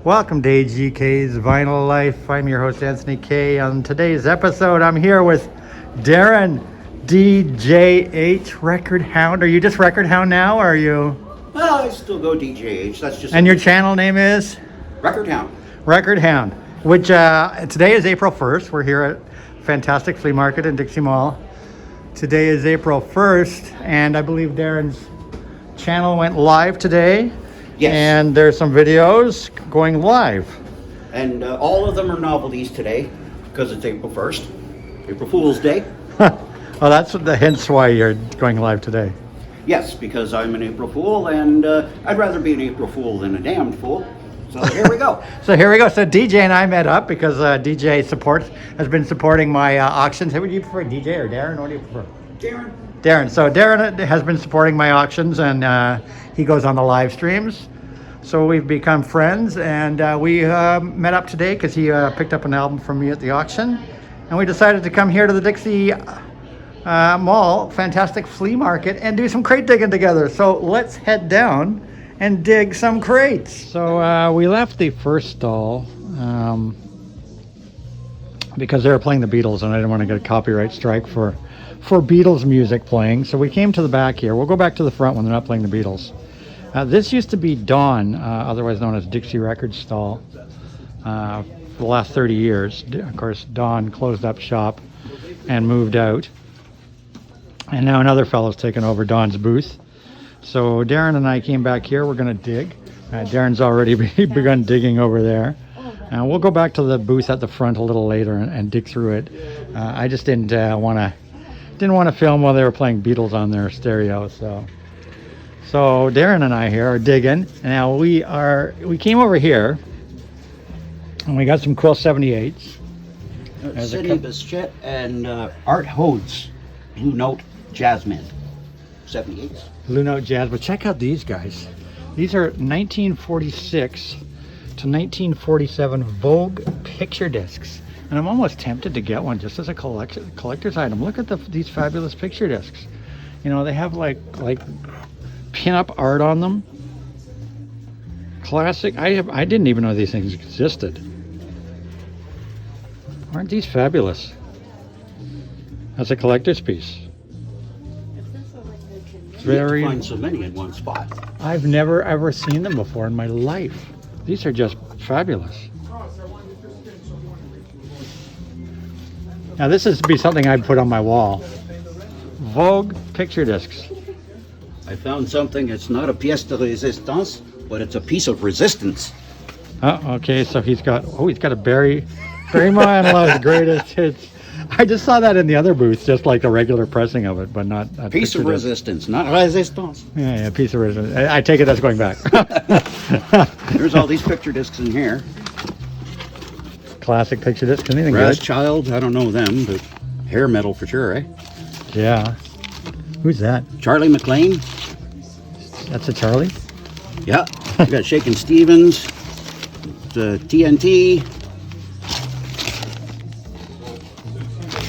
Welcome to AGK's Vinyl Life. I'm your host, Anthony K. On today's episode, I'm here with Darren, DJH Recordhound. Are you just Recordhound now, or are you? Well, I still go DJH. That's just. And your channel name is? Recordhound. Recordhound, which today is April 1st. We're here at Fantastic Flea Market in Dixie Mall. Today is April 1st, and I believe Darren's channel went live today. Yes. And there's some videos going live. And all of them are novelties today because it's April 1st, April Fool's Day. Oh, that's hence why you're going live today. Yes, because I'm an April Fool, and I'd rather be an April Fool than a damned fool. So here we go. So DJ and I met up because DJ has been supporting my auctions. Who would you prefer, DJ or Darren? What do you prefer? Darren. So Darren has been supporting my auctions, and he goes on the live streams. So we've become friends, and we met up today because he picked up an album from me at the auction, and we decided to come here to the Dixie Mall, Fantastic Flea Market, and do some crate digging together. So let's head down and dig some crates. So we left the first stall because they were playing the Beatles, and I didn't want to get a copyright strike for Beatles music playing. So we came to the back here. We'll go back to the front when they're not playing the Beatles. This used to be Dawn, otherwise known as Dixie Records Stall, for the last 30 years. Of course, Dawn closed up shop and moved out. And now another fellow's taken over Dawn's booth. So Darren and I came back here. We're going to dig. Darren's already begun digging over there. And we'll go back to the booth at the front a little later and dig through it. I just didn't want to film while they were playing Beatles on their stereo, So Darren and I here are digging. Now we came over here and we got some cool 78s. Sidney Bichette and Art Hodes, Blue Note Jazzman, 78s. Blue Note Jazz, but check out these guys. These are 1946 to 1947 Vogue picture discs. And I'm almost tempted to get one just as a collector's item. Look at these fabulous picture discs. You know, they have like pin-up art on them. Classic. I didn't even know these things existed. Aren't these fabulous? That's a collector's piece. Very. You find so many in one spot. I've never ever seen them before in my life. These are just fabulous. Now this would be something I'd put on my wall. Vogue picture discs. I found something. It's not a pièce de résistance, but it's a piece of resistance. Oh, okay. So he's got a Barry Manilow's greatest hits. I just saw that in the other booth, just like a regular pressing of it, but not a piece of resistance, not resistance. Yeah, piece of resistance. I take it that's going back. There's all these picture discs in here. Classic picture discs. Anything Brass good? Child, I don't know them, but hair metal for sure, eh? Yeah. Who's that? Charlie McLean. That's a Charlie? Yeah. We got Shakin' Stevens, TNT.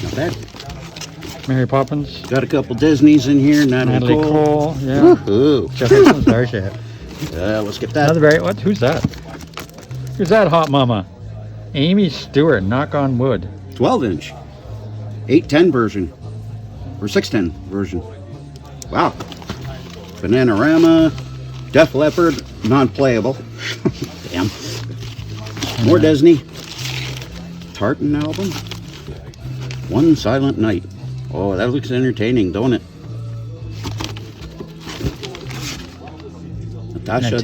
Not bad. Mary Poppins. Got a couple Disneys in here. Natalie Cole. Yeah. Woohoo. Jefferson Starship. Let's get that. Who's that? Who's that hot mama? Amy Stewart, Knock on Wood. 12-inch. 810 version. Or 610 version. Wow. Bananarama. Def Leppard. Non-playable. Damn. More Disney. Tartan album. One Silent Night. Oh, that looks entertaining, don't it? Natasha.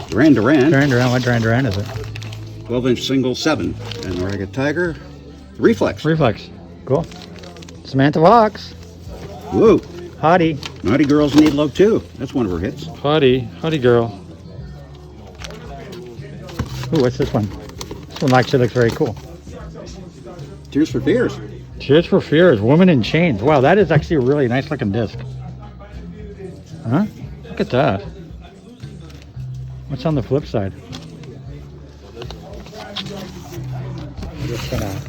Duran Duran. What Duran Duran is it? 12-inch single 7. And Ragged Tiger. Reflex. Cool. Samantha Fox. Woo. Hottie. Naughty Girls Need Love Too. That's one of her hits. Hottie girl. Ooh, what's this one? This one actually looks very cool. Tears for Fears. Tears for Fears, Woman in Chains. Wow, that is actually a really nice looking disc. Huh? Look at that. What's on the flip side? I'm just gonna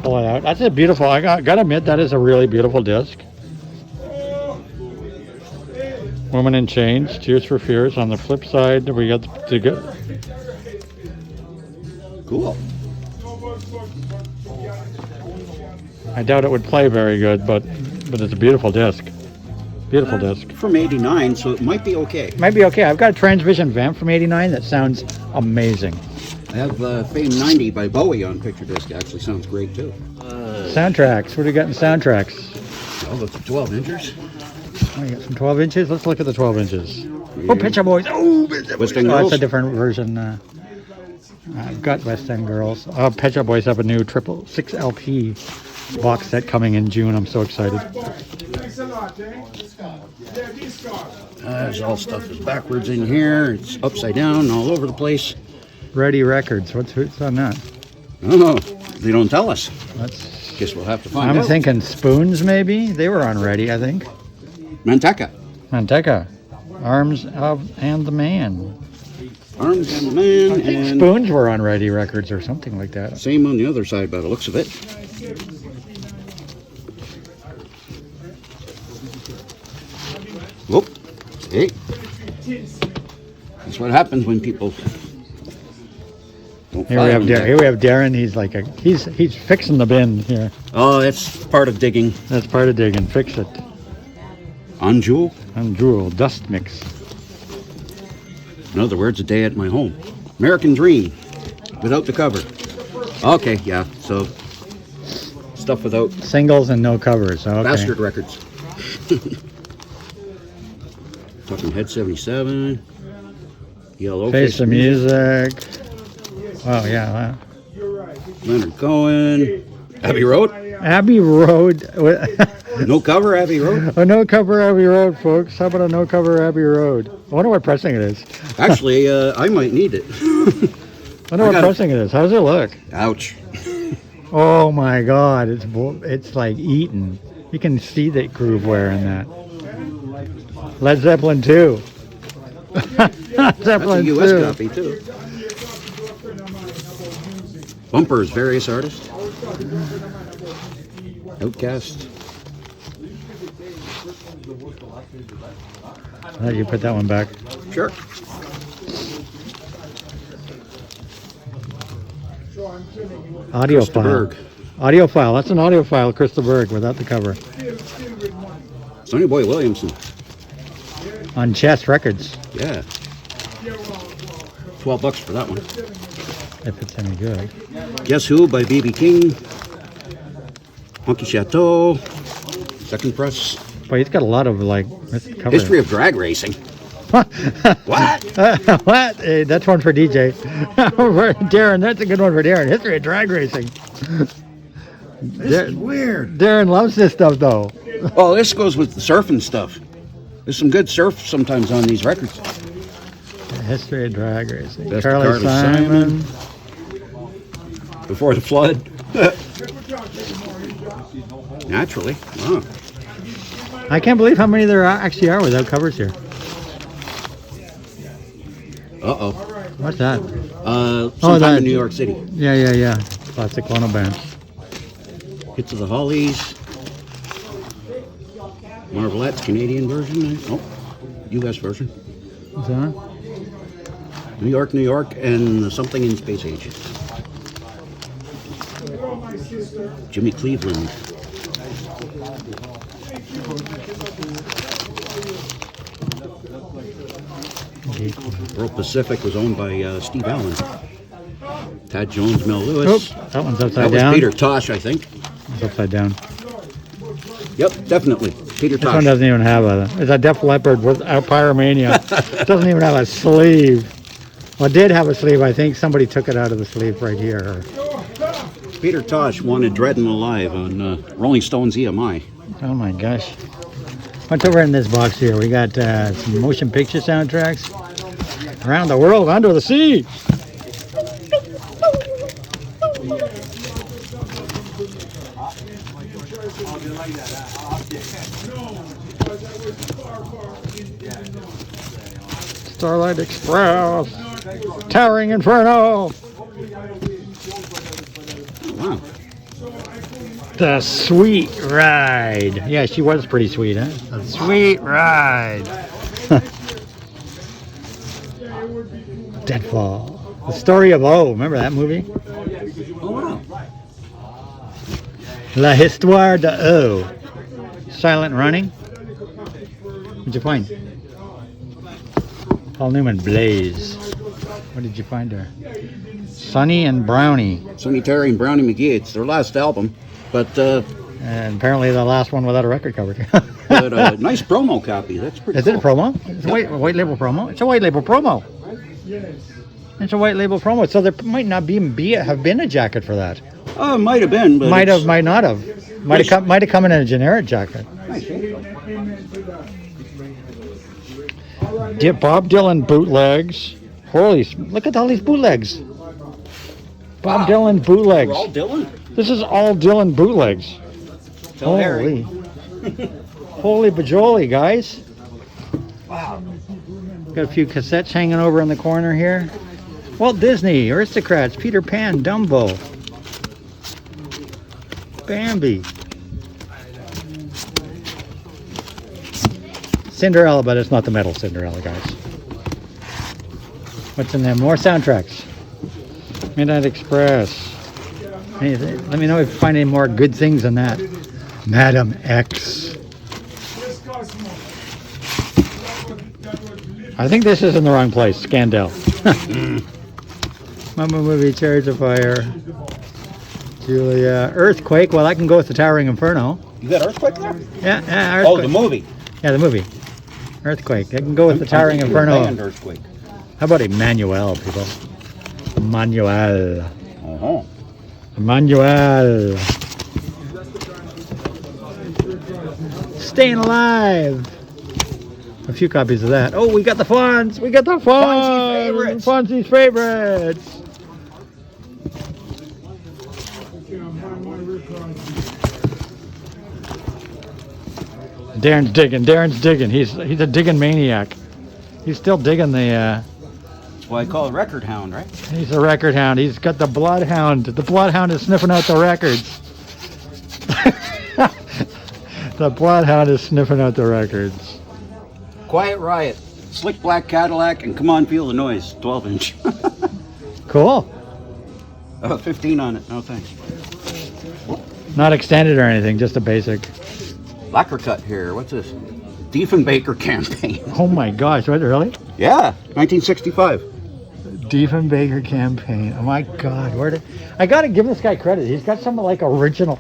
pull it out. That's a beautiful, gotta admit, that is a really beautiful disc. Woman in Chains, Tears for Fears. On the flip side, we got the good. Cool. I doubt it would play very good, but it's a beautiful disc. Beautiful disc. From 89, so it might be okay. Might be okay. I've got a Transvision Vamp from 89 that sounds amazing. I have Fame 90 by Bowie on picture disc. Actually sounds great too. Soundtracks. What do you got in soundtracks? Oh, look, 12 inches. Oh, you got some 12 inches? Let's look at the 12 inches. Oh, Pet Shop Boys. Oh, West End oh, Girls. that's a different version. I've got West End Girls. Oh, Pet Shop Boys have a new 6 LP box set coming in June. I'm so excited. There's all stuff is backwards in here. It's upside down all over the place. Ready Records. Who's on that? Oh, they don't tell us. That's. Guess we'll have to find out. I'm thinking Spoons, maybe. They were on Ready, I think. Manteca. Manteca. Arms of and the Man. Arms and the Man. I think and Spoons were on Ready Records or something like that. same on the other side by the looks of it. Whoop. Hey. That's what happens when people don't Here we file have on Darren. that. Here we have Darren. He's like he's fixing the bin here. Oh, that's part of digging. That's part of digging. Fix it. Anjou. And Jewel dust mix. In other words, a day at my home. American Dream. Without the cover. Okay, yeah. So stuff without Singles and no covers. Okay. Bastard Records. Talking Head 77. Yellow Face the Music. Oh yeah. Wow. Leonard Cohen. Abbey Road. Abbey Road. No cover, Abbey Road. A no cover Abbey Road, folks. How about a no cover Abbey Road? I wonder what pressing it is. Actually, I might need it. I wonder what pressing it is. How does it look? Ouch. Oh my God! It's like eaten. You can see the groove wear in that. Led Zeppelin 2. That's a U.S. copy, too. Bumpers, various artists. Outcast. Let you put that one back. Sure. Audiophile. Berg. Audiophile. That's an audiophile, Krista Berg, without the cover. Sonny Boy Williamson. On Chess Records, Yeah. $12 for that one. if it's any good. Guess Who by B.B. King. Honky Chateau. Second press. But he's got a lot of like cover. History of Drag Racing. What? What? Hey, that's one for DJ. For Darren, that's a good one for Darren. History of drag racing. This is weird. Darren loves this stuff though. Oh, this goes with the surfing stuff. There's some good surf sometimes on these records. History of drag racing. Best Carly Carly Simon. Before the Flood. Naturally. Oh. I can't believe how many there actually are without covers here. Uh-oh. What's that? Sometime in New York City. Yeah. Classic Leno Band. Hits of the Hollies. Marvelettes, Canadian version. Oh, U.S. version. What's that? New York, and Something in Space Age. Jimmy Cleveland. World Pacific was owned by Steve Allen. Tad Jones, Mel Lewis. Oop, that one's upside That was down. Peter Tosh, I think. It's upside down. Yep, definitely. Peter This one Tosh. doesn't even have it's a Def Leppard without Pyromania. It doesn't even have a sleeve. Well, it did have a sleeve. I think somebody took it out of the sleeve right here. Peter Tosh wanted Dread and Alive on Rolling Stone's EMI. Oh my gosh. What's over in this box here? We got some motion picture soundtracks. Around the World, Under the Sea. Starlight Express. Towering Inferno. Wow. The Sweet Ride. Yeah, she was pretty sweet, huh? The Sweet Ride. Deadfall. The story of O. Remember that movie? Oh, wow. La Histoire de O. Silent Running. What'd you find? Paul Newman, Blaze. What did you find there? Sonny and Brownie. Sonny Terry and Brownie McGee. It's their last album, but And apparently the last one without a record cover. but a nice promo copy. That's pretty Is cool. it a promo? It's a white label promo? It's a white label promo. It's a white label promo. So there might not have been a jacket for that. Oh, might have been, but Might not have. Might have come in a generic jacket. nice. Bob Dylan bootlegs. Holy, look at all these bootlegs. Bob Dylan bootlegs. We're all Dylan. This is all Dylan bootlegs. Tell Harry. Holy bajoli, guys. Wow. Got a few cassettes hanging over in the corner here. Walt Disney, Aristocrats, Peter Pan, Dumbo, Bambi, Cinderella, but it's not the metal Cinderella, guys. What's in there? More soundtracks. Midnight Express. Let me know if you find any more good things than that. Madam X. I think this is in the wrong place. Scandal. Mama Movie, Chariots of Fire. Julia. Earthquake. Well, I can go with the Towering Inferno. You got Earthquake there? Yeah, Earthquake. Oh, the movie. Yeah, the movie. Earthquake. I can go with the Towering Inferno. And Earthquake. How about Emmanuel, people? Emmanuel. Uh-huh. Emmanuel. Staying Alive. A few copies of that. Oh, we got the Fonz. We got the Fonz. Favorites. Fonzie's favorites. Darren's digging. Darren's digging. He's a digging maniac. He's still digging the. That's why I call it Record Hound, right? He's a record hound. He's got the bloodhound. The bloodhound is sniffing out the records. The bloodhound is sniffing out the records. Quiet Riot, Slick Black Cadillac, and Come On Feel the Noise, 12-inch. Cool. 15 on it. No thanks. Not extended or anything, just a basic. Lacquer cut here. What's this? Diefenbaker campaign. Oh my gosh, what, really? Yeah, 1965. Diefenbaker campaign. Oh my God, I gotta give this guy credit. He's got some like original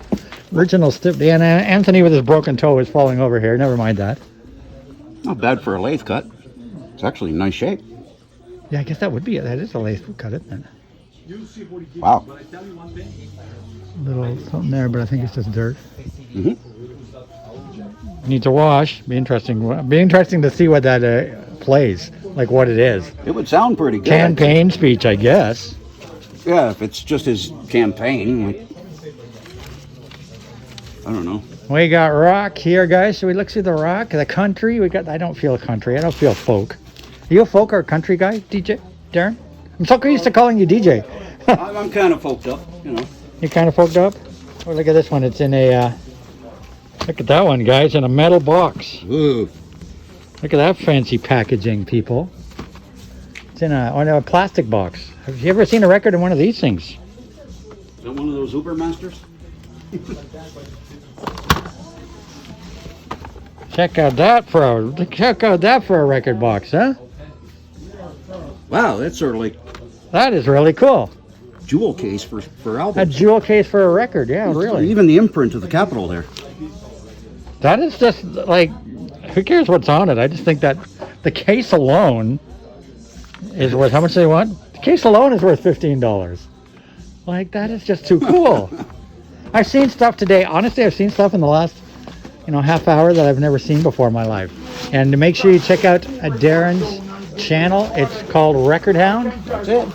stuff. And Anthony with his broken toe is falling over here. Never mind that. Not bad for a lathe cut. It's actually in nice shape. Yeah, I guess that would be it. That is a lathe cut, isn't it? Wow. Little something there, but I think it's just dirt. Mm-hmm. Needs a wash. Be interesting. Be interesting to see what that plays. Like what it is. It would sound pretty good. Campaign speech, I guess. Yeah, if it's just his campaign. Like, I don't know. We got rock here, guys. Should we look through the rock? The country. I don't feel country. I don't feel folk. Are you a folk or a country guy, DJ? Darren? I'm so used to calling you DJ. I'm kind of folked up, you know. You kind of folked up? Oh, look at this one. It's in a... look at that one, guys. In a metal box. Ooh. Look at that fancy packaging, people. It's in a plastic box. Have you ever seen a record in one of these things? Is that one of those Uber Masters? Check out that for a record box, huh? Wow, that's sort of like That is really cool. jewel case for A albums. jewel case for a record, yeah, really. Even the imprint of the Capitol there. That is just like, who cares what's on it? I just think that the case alone is worth, how much do they want? The case alone is worth $15. Like, that is just too cool. I've seen stuff today. Honestly, I've seen stuff in the last, half hour that I've never seen before in my life. And to make sure you check out Darren's channel. It's called Recordhound. That's it.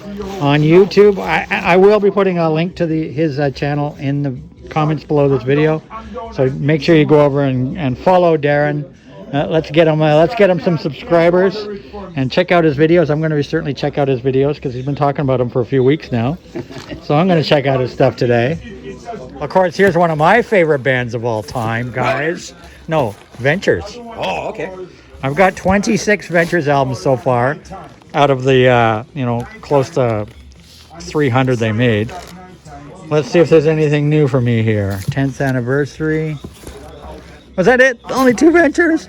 On YouTube. I will be putting a link to his channel in the comments below this video. So make sure you go over and follow Darren. Let's get him some subscribers and check out his videos. I'm going to certainly check out his videos because he's been talking about them for a few weeks now. So I'm going to check out his stuff today. Of course, here's one of my favorite bands of all time, guys. No, Ventures. Oh, okay. I've got 26 Ventures albums so far out of the, close to 300 they made. Let's see if there's anything new for me here. 10th anniversary. Was that it? Only 2 Ventures?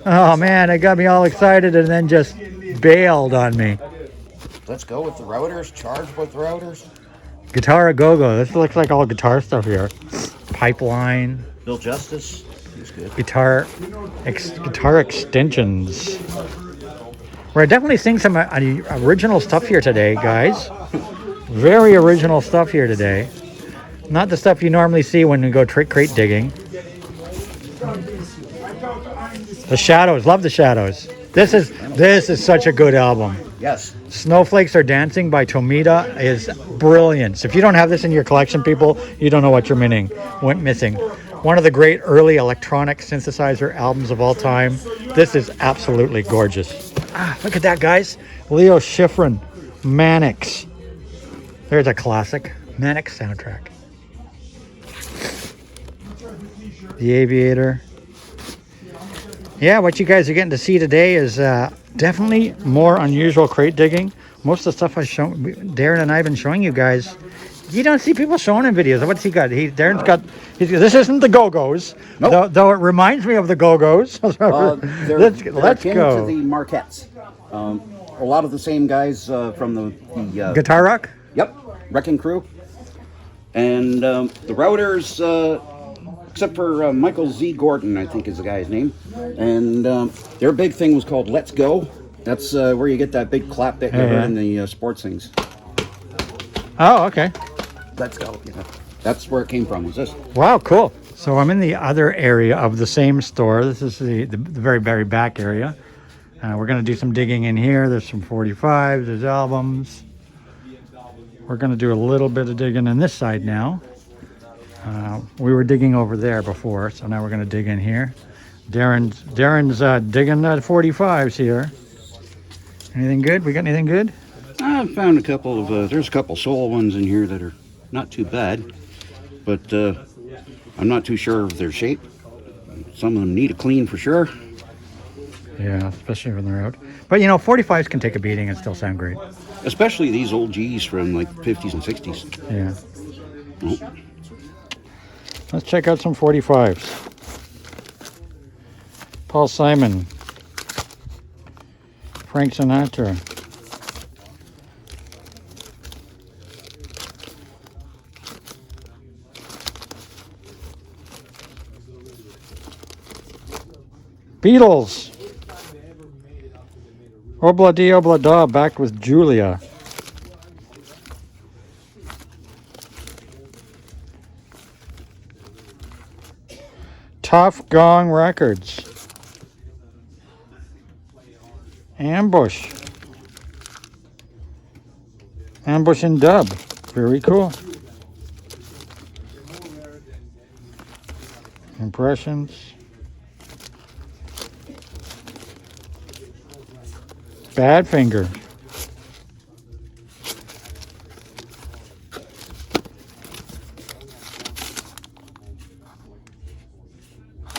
Oh man, it got me all excited and then just bailed on me. Let's go with the routers. Charge with routers. Guitar a Go-Go. This looks like all guitar stuff here. Pipeline. Bill Justice. He's good. Guitar extensions. We're definitely seeing some original stuff here today, guys. Very original stuff here today. Not the stuff you normally see when you go crate digging. The Shadows. Love the Shadows. This is such a good album. Yes. Snowflakes Are Dancing by Tomita is brilliant. If you don't have this in your collection, people, you don't know what you're missing. One of the great early electronic synthesizer albums of all time. This is absolutely gorgeous. Look at that, guys. Leo Schifrin, Mannix. There's a classic. Mannix soundtrack. The Aviator. Yeah, what you guys are getting to see today is definitely more unusual crate digging. Most of the stuff Darren and I have been showing you guys, you don't see people showing in videos. What's he got? Darren's got. This isn't the Go-Go's, nope. though it reminds me of the Go-Go's. Let's go. To the Marquettes. A lot of the same guys from the Guitar Rock. Yep, Wrecking Crew, and the Routers. Except for Michael Z. Gordon, I think is the guy's name. And their big thing was called Let's Go. That's where you get that big clap that you heard in the sports things. Oh, okay. Let's Go. Yeah. That's where it came from, was this. Wow, cool. So I'm in the other area of the same store. This is the very, very back area. We're going to do some digging in here. There's some 45s, there's albums. We're going to do a little bit of digging in this side now. We were digging over there before, so now we're going to dig in here. Darren's digging 45s here. Anything good? We got anything good? I found a couple of, there's a couple soul ones in here that are not too bad, but I'm not too sure of their shape. Some of them need a clean for sure. Yeah, especially when they're out. But 45s can take a beating and still sound great. Especially these old G's from like 50s and 60s. Yeah. Oh. Let's check out some 45s. Paul Simon. Frank Sinatra. Beatles. Obla di Obla Da, back with Julia. Tough Gong Records. Ambush. Ambush and Dub. Very cool. Impressions. Badfinger.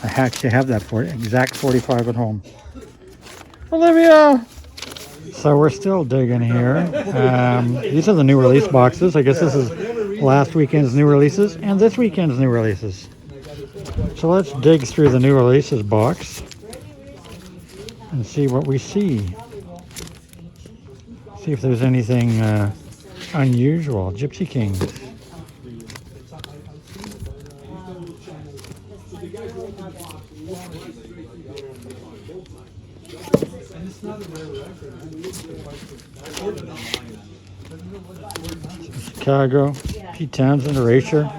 I actually have that exact 45 at home. Olivia! So we're still digging here. These are the new release boxes. I guess this is last weekend's new releases and this weekend's new releases. So let's dig through the new releases box and see what we see. See if there's anything unusual. Gypsy Kings. Chicago. Pete Townsend, Erasure.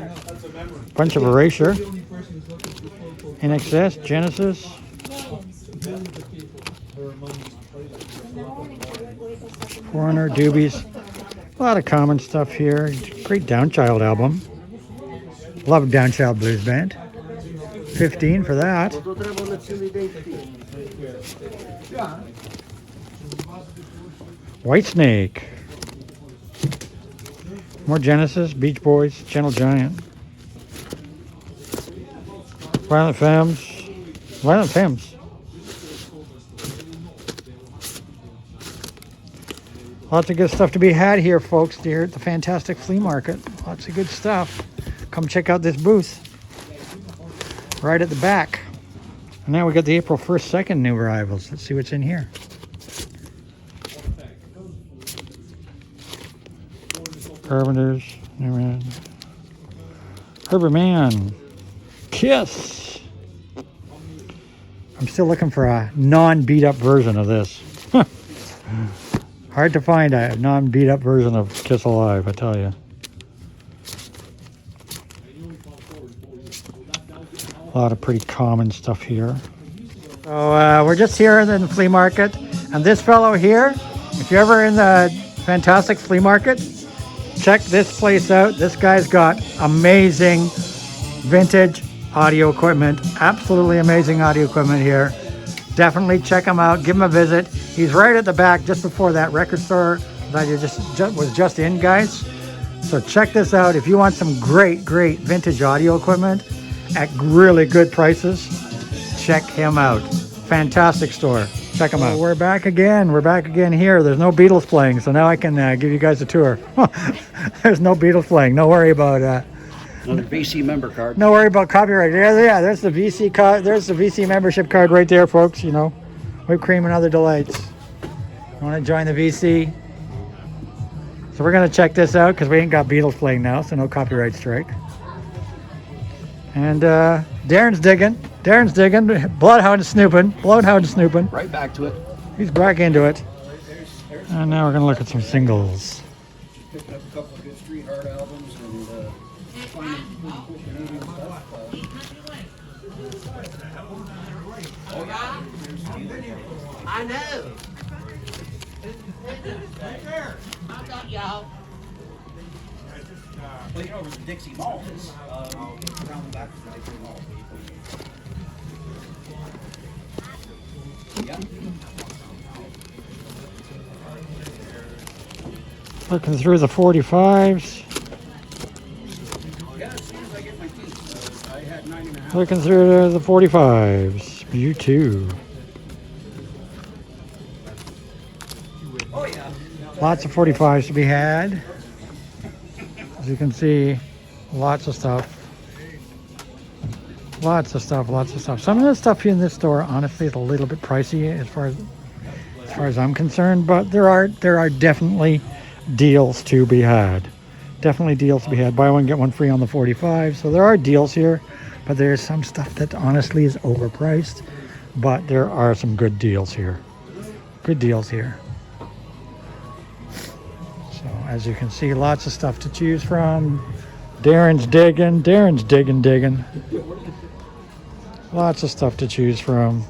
Bunch of Erasure. NXS, Genesis. Foreigner, Doobies. A lot of common stuff here. Great Downchild album. Love Downchild Blues Band. 15 for that. Whitesnake. More Genesis, Beach Boys, Gentle Giant. Violent Femmes. Violent Femmes. Lots of good stuff to be had here, folks, here at the Fantastic Flea Market. Lots of good stuff. Come check out this booth right at the back. And now we got the April 1st, 2nd new arrivals. Let's see what's in here. Carpenters, Herbert Man, Kiss. I'm still looking for a non-beat up version of this. Hard to find a non-beat up version of Kiss Alive, I tell you. A lot of pretty common stuff here. So we're just here in the flea market, and this fellow here, if you're ever in the Fantastic Flea Market, check this place out. This guy's got amazing vintage audio equipment. Absolutely amazing audio equipment here. Definitely check him out. Give him a visit. He's right at the back, just before that record store that you was just in, guys. So check this out. If you want some great vintage audio equipment at really good prices, check him out. Fantastic store. Check them out. We're back again. We're back again here. There's no Beatles playing, so now I can give you guys a tour. There's no Beatles playing. No worry about another VC member card. No worry about copyright. Yeah. There's the VC card. There's the VC membership card right there, folks. You know, whipped cream and other delights. You want to join the VC? So we're gonna check this out because we ain't got Beatles playing now, so no copyright strike. And Darren's digging. Bloodhound snooping. Right back to it. He's back into it. And now we're going to look at some singles. Just picking up a couple of good street art albums and finding pretty cool Canadian stuff. Oh, yeah. I know. I got y'all. Well, you know, the Dixie Mall is around the back of the Dixie Mall. Yeah. Looking through the 45s. Yeah, as soon as I get my teeth, I had 9.5. Looking through the 45s. You too. Oh, yeah. Lots of 45s to be had. As you can see, lots of stuff. Lots of stuff. Some of the stuff in this store, honestly, is a little bit pricey as far as I'm concerned, but there are definitely deals to be had. Definitely deals to be had. Buy one, get one free on the 45. So there are deals here, but there's some stuff that honestly is overpriced, but there are some good deals here. Good deals here. So as you can see, lots of stuff to choose from. Darren's digging. Lots of stuff to choose from.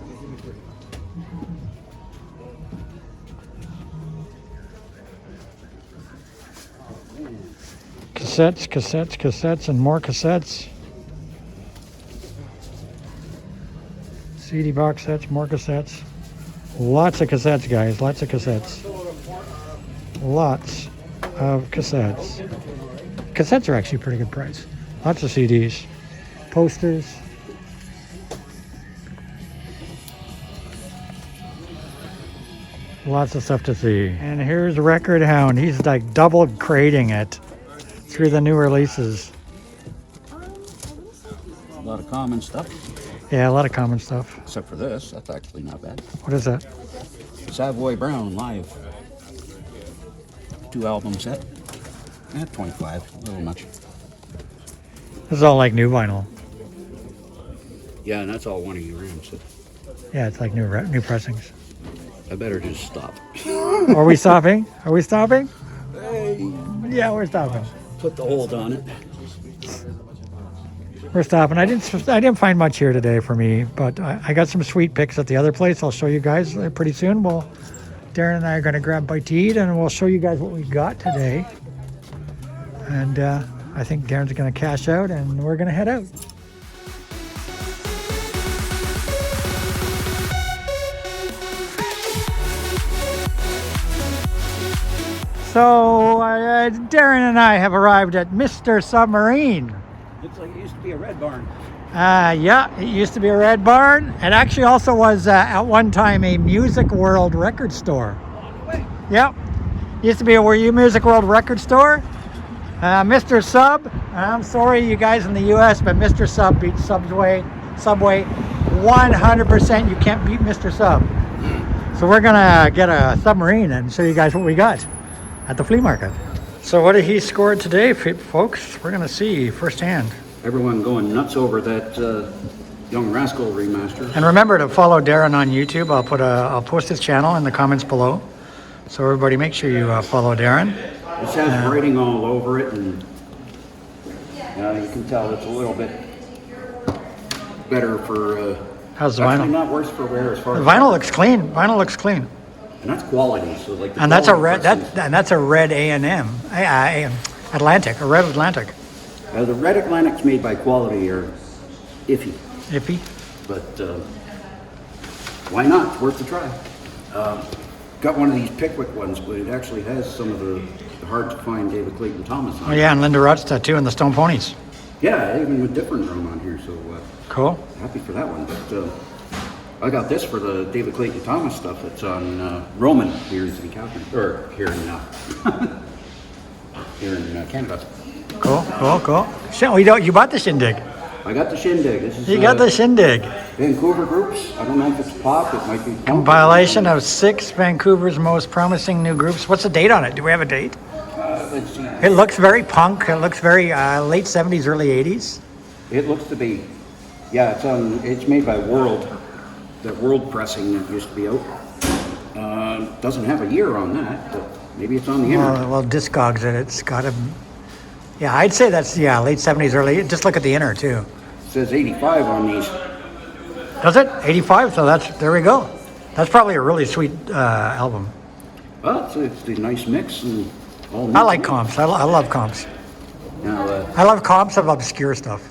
Cassettes, and more cassettes. CD box sets, more cassettes. Lots of cassettes, guys. Lots of cassettes. Lots of cassettes. Cassettes are actually a pretty good price. Lots of CDs. Posters. Lots of stuff to see. And here's Recordhound. He's like double crating it through the new releases. A lot of common stuff. Yeah, a lot of common stuff. Except for this. That's actually not bad. What is that? Savoy Brown live. 2 album set. 25. A little much. This is all like new vinyl. Yeah, and that's all one of your rims. So Yeah, it's like new pressings. I better just stop. Are we stopping? Hey, Yeah, we're stopping. put the hold on it. We're stopping. I didn't find much here today for me, but I got some sweet picks at the other place. I'll show you guys pretty soon. Darren and I are going to grab a bite to eat, and we'll show you guys what we got today. And I think Darren's going to cash out, and we're going to head out. So Darren and I have arrived at Mr. Submarine. Looks like it used to be a red barn. Yeah, it used to be a red barn. It actually also was at one time a Music World record store. On the way. Yep. Used to be a Music World record store. Mr. Sub, I'm sorry you guys in the US, but Mr. Sub beats Subway. 100%, you can't beat Mr. Sub. So we're gonna get a submarine and show you guys what we got at the flea market. So what did he score today, folks? We're gonna see firsthand. Everyone going nuts over that Young Rascal remaster. And remember to follow Darren on YouTube. I'll post his channel in the comments below. So everybody, make sure you follow Darren. This has writing all over it, and you can tell it's a little bit better for. How's the actually vinyl? Not worse for wear as far The as. vinyl looks clean. Vinyl looks clean. And that's quality. So like. The And that's a red. presses- That's a red A&M. Atlantic. A red Atlantic. The red Atlantics made by quality are iffy, Iffy. but why not? It's worth a try. Got one of these Pickwick ones, but it actually has some of the hard to find David Clayton Thomas on Oh it. yeah, and Linda Rutt's tattoo and the Stone Ponies. Yeah, even with different drum on here, so Cool. happy for that one. But I got this for the David Clayton Thomas stuff that's on Roman here in City Calgary, or here in Canada. Cool. Oh, you bought the Shindig. I got the Shindig. This is You got the Shindig. Vancouver groups. I don't know if it's pop. It might be punk. Compilation of 6 Vancouver's most promising new groups. What's the date on it? Do we have a date? Let's see. It looks very punk. It looks very late 70s, early 80s. It looks to be. Yeah, it's on. It's made by World. That World pressing that used to be out. Doesn't have a year on that, but maybe it's on the internet. Well, Discogs it. It's got a. Yeah, I'd say that's late 70s, early. Just look at the inner too. It says 85 on these. Does it? 85. So there we go. That's probably a really sweet album. Well, it's a nice mix and all. I like comps. I love comps. Now, I love comps of obscure stuff.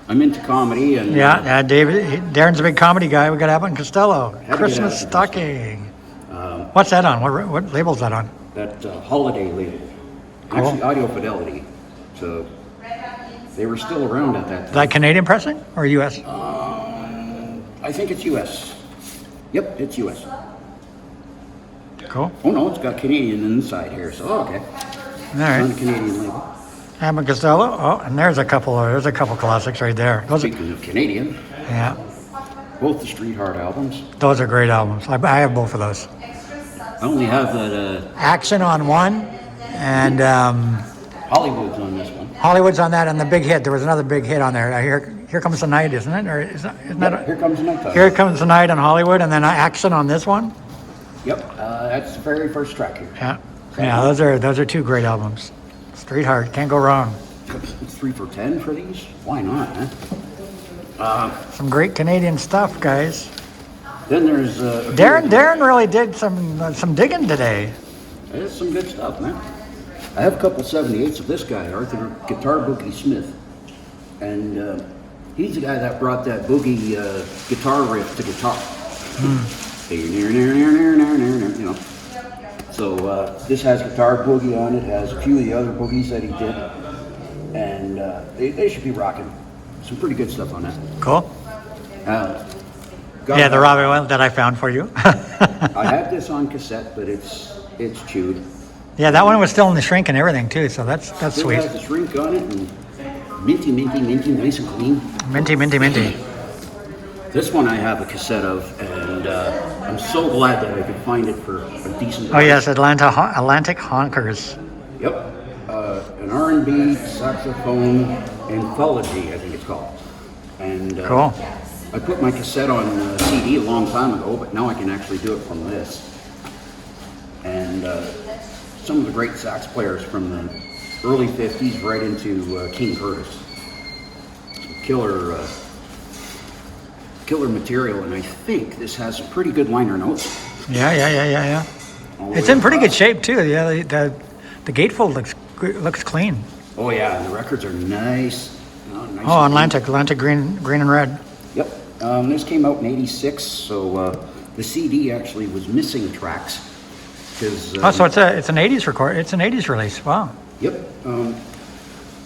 I'm into comedy and. Darren's a big comedy guy. We got Abbott and Costello. get Christmas Abbott and stocking. What's that on? What label's that on? That holiday label. Cool. Actually, Audio Fidelity. So they were still around at that Is time. that Canadian pressing or U.S.? I think it's U.S. Yep, it's U.S. Cool. Oh no, it's got Canadian inside here. So okay, All it's on right. the Canadian label. Abbott and Costello. Oh, and there's a couple classics right there. Speaking of Canadian, Yeah, both the Street Hard albums. those are great albums. I have both of those. I only have that Action on one, and Hollywood's on this one. Hollywood's on that, and the big hit. There was another big hit on there. Here Comes the Night, isn't it? Or isn't that? Here Comes the Night Time. Here Comes the Night on Hollywood, and then Action on this one. Yep, that's the very first track here. Yeah. Those are 2 great albums. Street Hard, can't go wrong. It's 3 for $10 for these. Why not? Huh? Some great Canadian stuff, guys. Then there's Darren really did some digging today. There's some good stuff, man. I have a couple 78s of this guy, Arthur Guitar Boogie Smith, and he's the guy that brought that boogie guitar riff to guitar. You know. So this has Guitar Boogie on it. Has a few of the other boogies that he did, and they should be rocking. Some pretty good stuff on that. Cool. Got Yeah, the that. Robbie one that I found for you. I have this on cassette, but it's chewed. Yeah, that one was still in the shrink and everything too, so that's It sweet. has the shrink on it and minty, nice and clean. Minty. This one I have a cassette of, and I'm so glad that I could find it for a decent Oh price. yes, Atlantic Honkers. Yep. An R&B saxophone anthology, I think it's called. And Cool. I put my cassette on CD a long time ago, but now I can actually do it from this. And some of the great sax players from the early 50s right into King Curtis. Some killer material, and I think this has some pretty good liner notes. Yeah. All the It's way in pretty good across. shape too. Yeah, the gatefold looks clean. Oh yeah, and the records are nice. Nice Oh, and clean. Atlantic green and red. Yep. This came out in '86, so the CD actually was missing tracks. Because Oh, so it's an 80s record. It's an 80s release. Wow. Yep.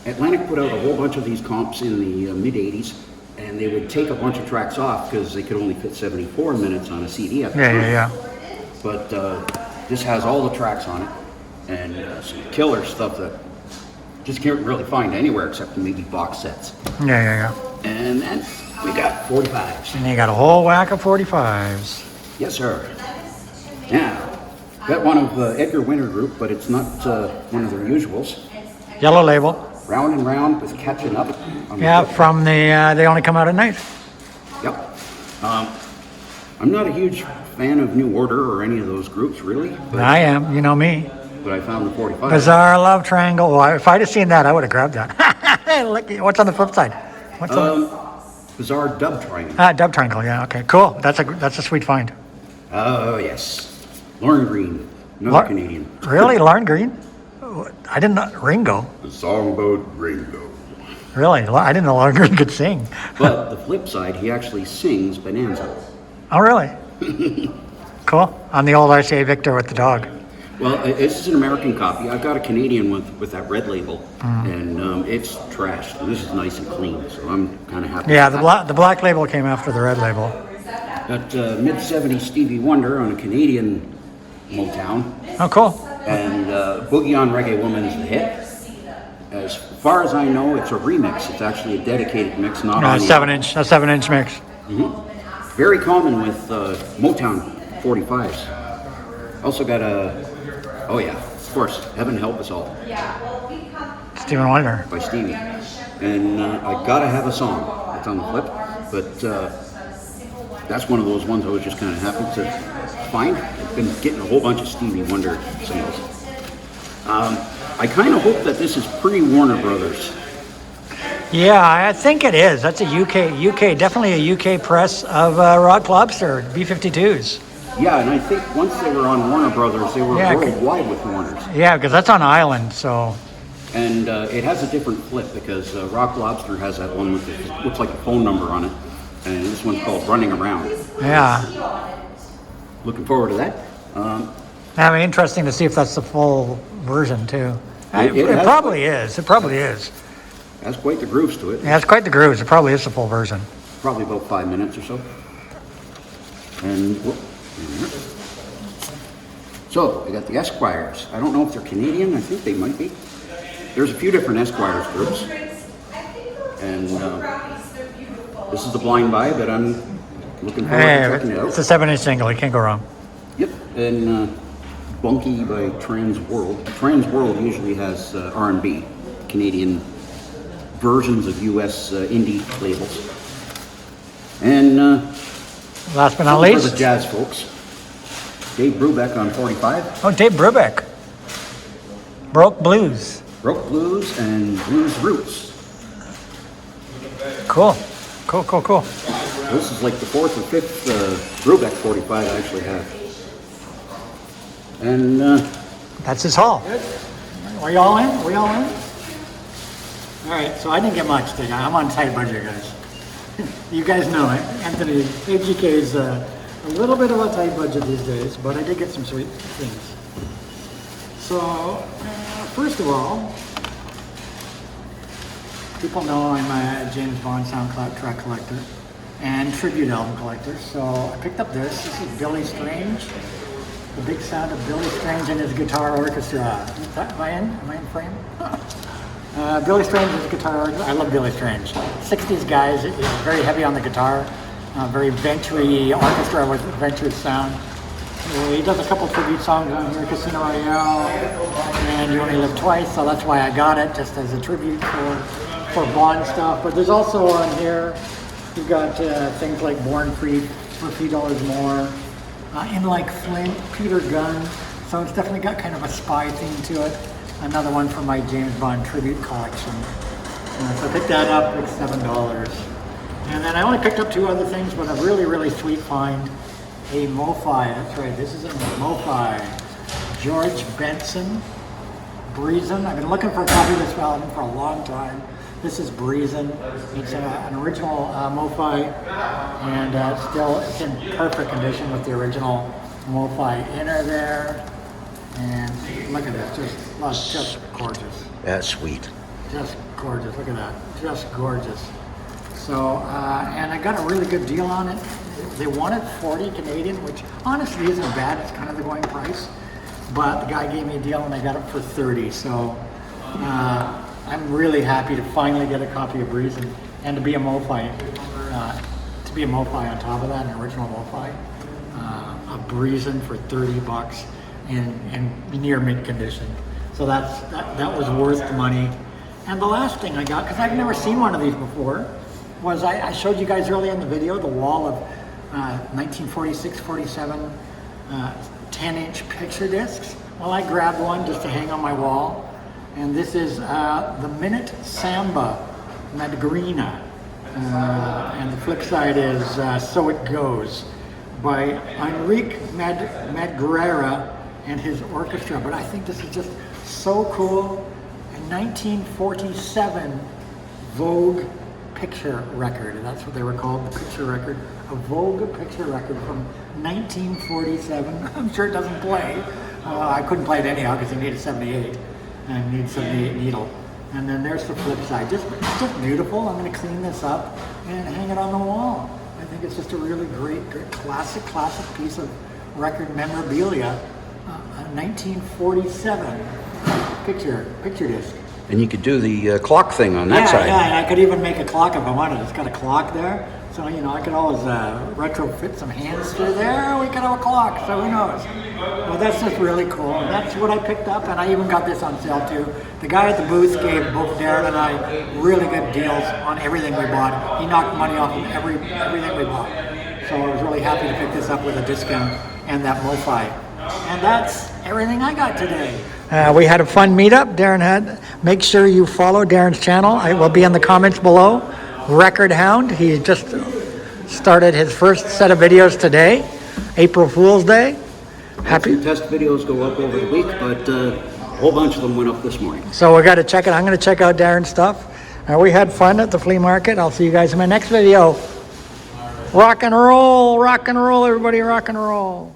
Atlantic put out a whole bunch of these comps in the mid '80s, and they would take a bunch of tracks off because they could only fit 74 minutes on a CD at the time. Yeah. But this has all the tracks on it, and some killer stuff that just can't really find anywhere except in maybe box sets. Yeah. And then we got 45s. And you got a whole whack of 45s. Yes, sir. Now, got one of Edgar Winter Group, but it's not one of their usuals. Yellow label. Round and Round with Catching Up. Yeah, from the, they only come out at night. Yep. I'm not a huge fan of New Order or any of those groups, really. But, I am, you know me. but I found the 45. Bizarre Love Triangle. Well, if I'd have seen that, I would have grabbed that. Look, what's on the flip side? What's Bizarre Dub Triangle. Dub Triangle, yeah, okay, cool. That's a sweet find. Oh, yes. Lauren Green, another Canadian. Really? Lauren Green? I didn't know. Ringo? The song about Ringo. Really? I didn't know Lauren Green could sing. But the flip side, he actually sings Bonanza. Oh, really? Cool. On the old RCA Victor with the dog. Well, this is an American copy. I've got a Canadian with that red label, and it's trashed. This is nice and clean, so I'm kind of happy. Yeah, the black label came after the red label. Got mid-70s Stevie Wonder on a Canadian Motown. Oh, cool. And Boogie on Reggae Woman is the hit. As far as I know, it's a remix. It's actually a dedicated mix, not on A 7-inch mix. Very common with Motown 45s. Also got oh yeah, of course, Heaven Help Us All Stephen Wonder. by Stevie. And I Gotta Have a Song. It's on the flip. But that's one of those ones I was just kind of happy to find. I've been getting a whole bunch of Stevie Wonder singles. I kind of hope that this is pre-Warner Brothers. Yeah, I think it is. That's a UK, definitely a UK press of Rock Lobster B-52s. Yeah, and I think once they were on Warner Brothers, they were worldwide with Warners. Yeah, because that's on Island, so. And it has a different flip because Rock Lobster has that one with it looks like a phone number on it, and this one's called Running Around. Yeah. Looking forward to that. I mean, interesting to see if that's the full version too. It probably is. It probably is. Has quite the grooves to it. Yeah, it's quite the grooves. It probably is the full version. Probably about 5 minutes or so. And so I got the Esquires. I don't know if they're Canadian. I think they might be. There's a few different Esquires groups. And this is the Blind Buy that I'm looking forward to checking it out. It's a 7-inch single. You can't go wrong. Yep. And Bunky by Trans World. Trans World usually has R&B, Canadian versions of U.S. indie labels. And last but not for least, the jazz folks, Dave Brubeck on 45. Oh, Dave Brubeck. Broke Blues. Broke Blues and Blues Roots. Cool. This is like the fourth or fifth Brubeck 45 I actually have. And That's his haul. Are you all in? All right, so I didn't get much today. I'm on tight budget, guys. You guys know it. Anthony, AGK is a little bit of a tight budget these days, but I did get some sweet things. So, first of all, people know I'm a James Bond SoundCloud track collector and tribute album collector. So I picked up this. This is Billy Strange. The big sound of Billy Strange and his guitar orchestra. Am I in frame? Billy Strange is guitar orchestra. I love Billy Strange. 60s guys, is very heavy on the guitar. Very ventry orchestra with ventry sound. He does a couple tribute songs on here, Casino Royale and You Only Live Twice, so that's why I got it, just as a tribute for Bond stuff. But there's also on here, you've got things like Born Free for $3 more. In Like Flint, Peter Gunn, so it's definitely got kind of a spy theme to it. Another one from my James Bond tribute collection. So I picked that up, it's $7. And then I only picked up two other things, but a really, really sweet find. A MoFi, that's right, this is a MoFi. George Benson, Breezin'. I've been looking for a copy of this album for a long time. This is Breezin'. It's an original MoFi, and it's in perfect condition with the original MoFi inner there. And look at that, just gorgeous. that's sweet. Just gorgeous, look at that, just gorgeous. So, and I got a really good deal on it. They wanted 40 Canadian, which honestly isn't bad, it's kind of the going price. but the guy gave me a deal and I got it for 30. So I'm really happy to finally get a copy of Breeze and to be a MoFi, on top of that, an original MoFi, a Breezin for 30 bucks in near mint condition. So that was worth the money. And the last thing I got, because I've never seen one of these before, was I showed you guys earlier in the video the wall of 1946-47 10-inch picture discs. Well, I grabbed one just to hang on my wall, and this is the Minute Samba Madrina, and the flip side is So It Goes by Enrique Madrera and his orchestra. But I think this is just so cool. A 1947 Vogue picture record. That's what they were called, the picture record. A Vogue picture record from 1947. I'm sure it doesn't play. I couldn't play it anyhow because you need a 78 and need 78 needle. And then there's the flip side. Just beautiful. I'm going to clean this up and hang it on the wall. I think it's just a really great classic piece of record memorabilia. A 1947 picture disc. And you could do the clock thing on that side. Yeah, and I could even make a clock if I wanted. It's got a clock there. So, you know, I could always retrofit some hands through there. We could have a clock, so who knows. Well, that's just really cool. That's what I picked up, and I even got this on sale too. The guy at the booth gave both Darren and I really good deals on everything we bought. He knocked money off of everything we bought. So I was really happy to pick this up with a discount and that MoFi. And that's everything I got today. We had a fun meetup. Darren had. Make sure you follow Darren's channel. It will be in the comments below. Recordhound. He just started his first set of videos today, April Fool's Day. Happy test videos go up over the week, but a whole bunch of them went up this morning. So we got to check it. I'm going to check out Darren's stuff. We had fun at the flea market. I'll see you guys in my next video. Rock and roll, everybody, rock and roll.